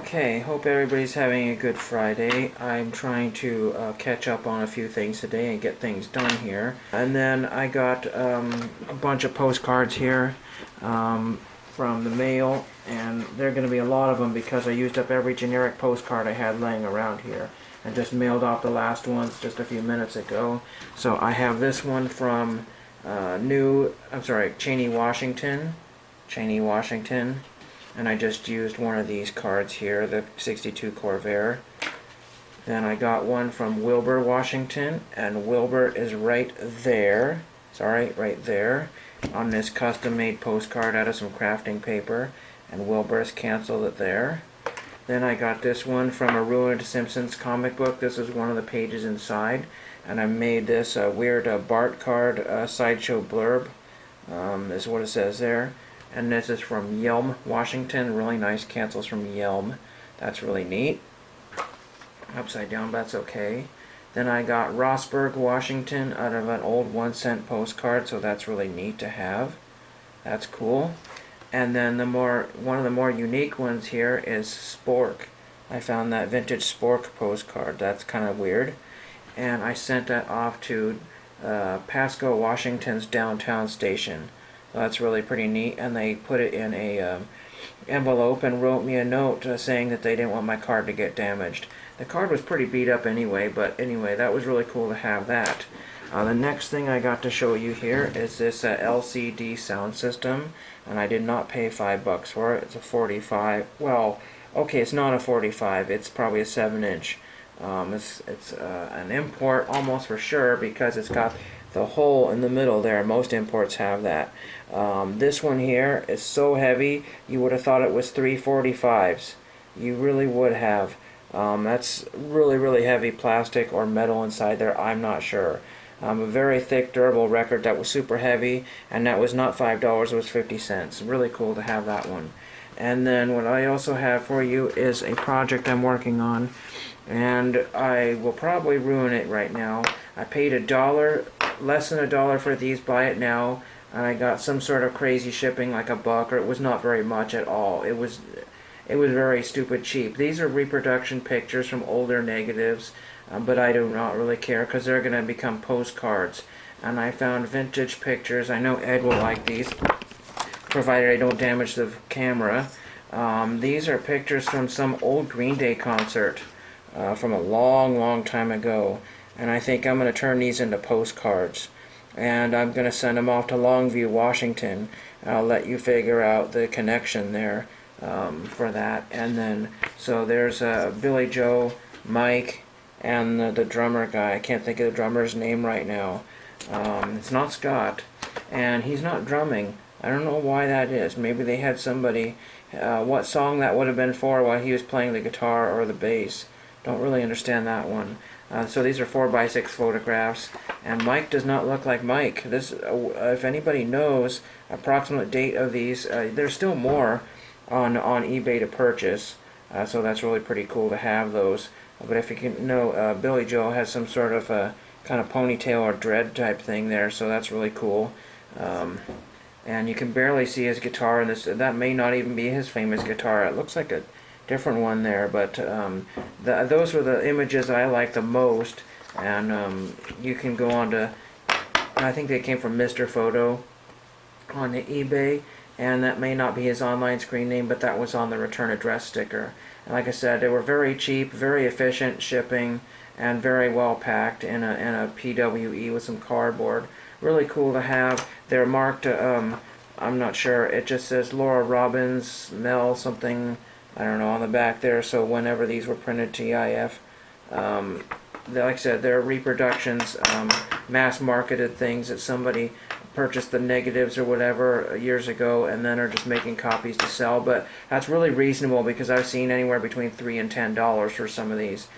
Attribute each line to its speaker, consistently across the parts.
Speaker 1: Okay, hope everybody's having a good Friday. I'm trying to catch up on a few things today and get things done here. And then I got a bunch of postcards here from the mail, and there are going to be a lot of them because I used up every generic postcard I had laying around here. I just mailed off the last ones just a few minutes ago. So I have this one from Cheney, Washington. And I just used one of these cards here, the 62 Corvair. Then I got one from Wilbur, Washington, and Wilbur is right there. Sorry, right there on this custom-made postcard out of some crafting paper, and Wilbur's canceled it there. Then I got this one from a Ruined Simpsons comic book. This is one of the pages inside, and I made this weird Bart card sideshow blurb. Is what it says there. And this is from Yelm, Washington. Really nice cancels from Yelm. That's really neat. Upside down, but that's okay. Then I got Rossburg, Washington out of an old 1-cent postcard, so that's really neat to have. That's cool. And then one of the more unique ones here is Spork. I found that vintage Spork postcard. That's kind of weird. And I sent that off to Pasco, Washington's downtown station. That's really pretty neat, and they put it in a envelope and wrote me a note saying that they didn't want my card to get damaged. The card was pretty beat up anyway, but anyway, that was really cool to have that. The next thing I got to show you here is this LCD sound system, and I did not pay $5 for it. It's a 45. Well, okay, it's not a 45. It's probably a 7-inch. It's an import almost for sure because it's got the hole in the middle there. Most imports have that. This one here is so heavy you would have thought it was 345s. You really would have. That's really heavy plastic or metal inside there. I'm not sure. A very thick, durable record that was super heavy, and that was not $5, it was 50 cents. Really cool to have that one. And then what I also have for you is a project I'm working on, and I will probably ruin it right now. I paid $1, less than $1 for these, buy it now, and I got some sort of crazy shipping, like $1, or it was not very much at all. It was very stupid cheap. These are reproduction pictures from older negatives, but I do not really care because they're going to become postcards. And I found vintage pictures. I know Ed will like these, provided I don't damage the camera. These are pictures from some old Green Day concert from a long time ago. And I think I'm going to turn these into postcards. And I'm going to send them off to Longview, Washington. I'll let you figure out the connection there for that. And then, so there's Billy Joe, Mike, and the drummer guy. I can't think of the drummer's name right now. It's not Scott. And he's not drumming. I don't know why that is. Maybe they had somebody, what song that would have been for while he was playing the guitar or the bass. Don't really understand that one. So these are 4x6 photographs, and Mike does not look like Mike. This, if anybody knows approximate date of these, there's still more on eBay to purchase. So that's really pretty cool to have those. But if you can know, Billy Joe has some sort of kind of ponytail or dread type thing there, so that's really cool. And you can barely see his guitar, and that may not even be his famous guitar. It looks like a different one there, but those were the images I like the most. And you can go on to, I think they came from Mr. Photo on the eBay, and that may not be his online screen name, but that was on the return address sticker. And like I said, they were very cheap, very efficient shipping, and very well packed in a PWE with some cardboard. Really cool to have. They're marked, I'm not sure, it just says Laura Robbins, Mel something, I don't know, on the back there. So whenever these were printed TIF, like I said, they're reproductions, mass marketed things that somebody purchased the negatives or whatever years ago and then are just making copies to sell. But that's really reasonable because I've seen anywhere between $3 and $10 for some of these.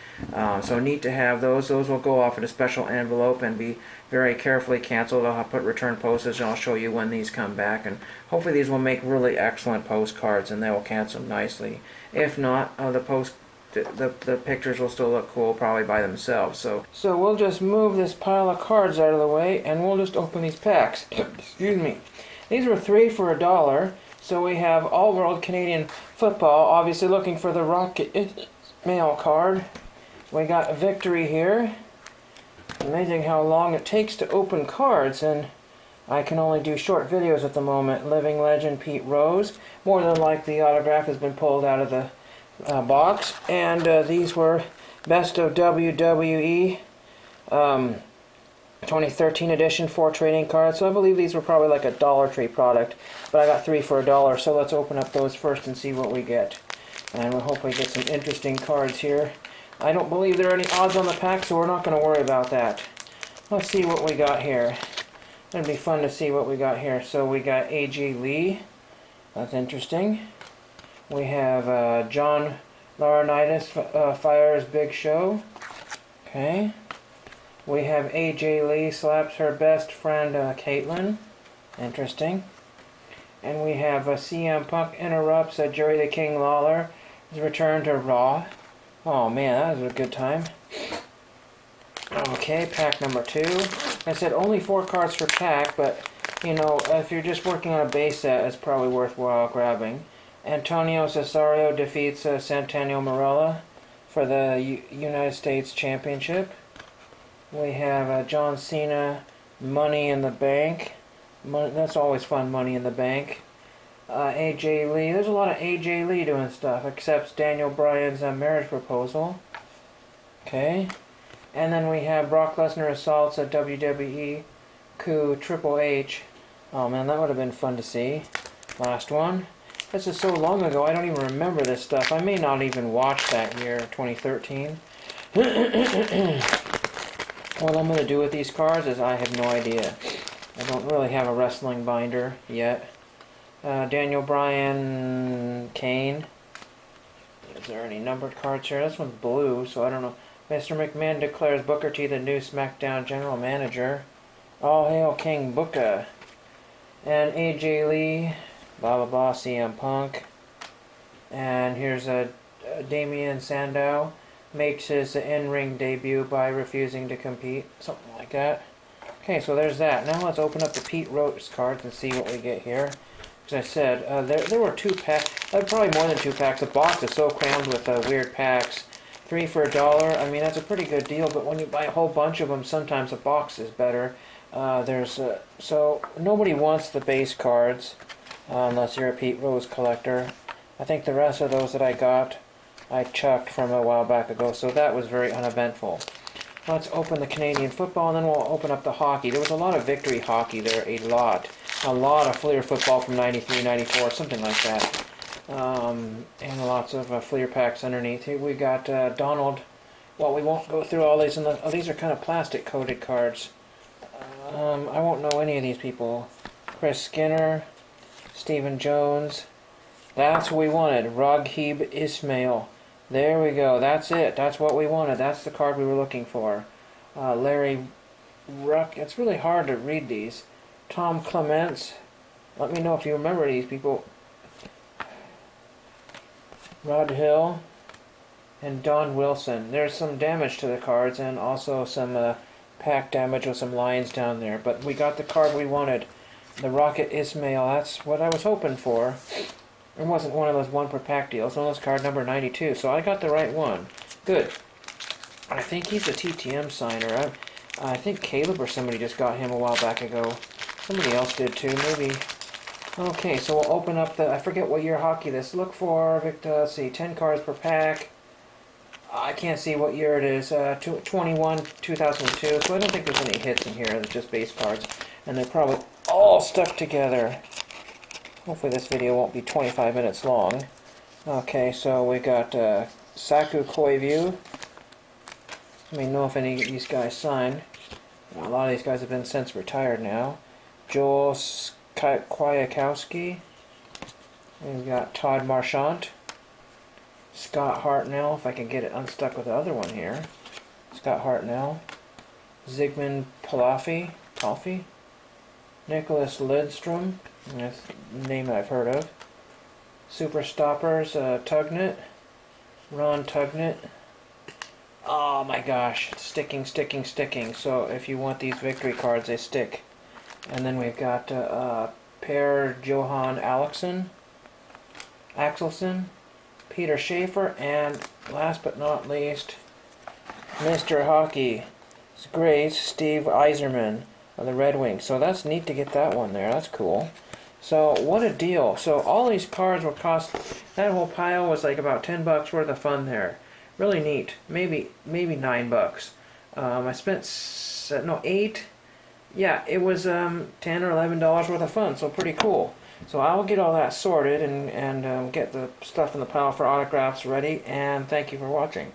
Speaker 1: So neat to have those. Those will go off in a special envelope and be very carefully canceled. I'll put return postage and I'll show you when these come back, and hopefully these will make really excellent postcards and they will cancel nicely. If not, the pictures will still look cool probably by themselves. So we'll just move this pile of cards out of the way and we'll just open these packs. Excuse me. These were 3 for $1, So we have All-World Canadian Football, obviously looking for the Rocket Mail card. We got a Victory here. Amazing how long it takes to open cards, and I can only do short videos at the moment. Living Legend Pete Rose. More than likely the autograph has been pulled out of the box. And these were Best of WWE 2013 edition, 4 trading cards. So I believe these were probably like a Dollar Tree product, but I got 3 for $1. So let's open up those first and see what we get. And we'll hopefully get some interesting cards here. I don't believe there are any odds on the pack, so we're not going to worry about that. Let's see what we got here. It'll be fun to see what we got here. So we got AJ Lee. That's interesting. We have John Laurinaitis fires Big Show. Okay. We have AJ Lee slaps her best friend Caitlyn. Interesting. And we have CM Punk interrupts Jerry the King Lawler. His return to Raw. Oh man, that was a good time. Okay, pack number 2. I said only 4 cards per pack, but you know, if you're just working on a base set, it's probably worthwhile grabbing. Antonio Cesario defeats Santino Marella for the United States Championship. We have John Cena, Money in the Bank. That's always fun, Money in the Bank. AJ Lee. There's a lot of AJ Lee doing stuff. Accepts Daniel Bryan's marriage proposal. Okay. And then we have Brock Lesnar assaults a WWE coup Triple H. Oh man, that would have been fun to see. Last one. This is so long ago, I don't even remember this stuff. I may not even watch that year, 2013. What I'm going to do with these cards is I have no idea. I don't really have a wrestling binder yet. Daniel Bryan, Kane. Is there any numbered cards here? This one's blue, so I don't know. Mr. McMahon declares Booker T the new SmackDown General Manager. All hail King Booker. And AJ Lee, blah blah blah, CM Punk. And here's Damian Sandow. Makes his in-ring debut by refusing to compete. Something like that. Okay, so there's that. Now let's open up the Pete Rose cards and see what we get here. As I said, there were 2 packs. Probably more than 2 packs. The box is so crammed with weird packs. 3 for $1. I mean, that's a pretty good deal, but when you buy a whole bunch of them, sometimes a box is better. So nobody wants the base cards unless you're a Pete Rose collector. I think the rest of those that I got, I chucked from a while back ago, so that was very uneventful. Let's open the Canadian football, and then we'll open up the hockey. There was a lot of Victory hockey there, a lot of Fleer football from 93, 94, something like that. And lots of Fleer packs underneath. Here we got Donald. Well, we won't go through all these. These are kind of plastic coated cards. I won't know any of these people. Chris Skinner, Stephen Jones. That's what we wanted. Raghib Ismail. There we go. That's it. That's what we wanted. That's the card we were looking for. Larry Ruck. It's really hard to read these. Tom Clements. Let me know if you remember these people. Rod Hill and Don Wilson. There's some damage to the cards and also some pack damage with some lines down there. But we got the card we wanted. The Rocket Ismail. That's what I was hoping for. It wasn't one of those 1 per pack deals. Well, that's card number 92. So I got the right one. Good. I think he's a TTM signer. I think Caleb or somebody just got him a while back ago. Somebody else did too, maybe. Okay, so we'll open up the, I forget what year hockey this. Look for, let's see, 10 cards per pack. I can't see what year it is. 21, 2002. So I don't think there's any hits in here. It's just base cards. And they're probably all stuck together. Hopefully this video won't be 25 minutes long. Okay, so we got Saku Koivu. Let me know if any of these guys signed. A lot of these guys have been since retired now. Joel Kwiatkowski. We've got Todd Marchant. Scott Hartnell, if I can get it unstuck with the other one here. Scott Hartnell. Zygmunt Toffee. Nicholas Lidstrom. That's a name I've heard of. Super Stoppers, Tugnet. Ron Tugnet. Oh my gosh, sticking. So if you want these victory cards, they stick. And then we've got Per Johan Alexson. Axelson, Peter Schaefer, and last but not least, Mr. Hockey. It's Grace, Steve Yzerman of the Red Wings. So that's neat to get that one there. That's cool. So what a deal. So all these cards will cost, that whole pile was like about $10 worth of fun there. Really neat. Maybe $9. I spent, no, 8. Yeah, it was $10 or $11 worth of fun, so pretty cool. So I'll get all that sorted and get the stuff in the pile for autographs ready, and thank you for watching.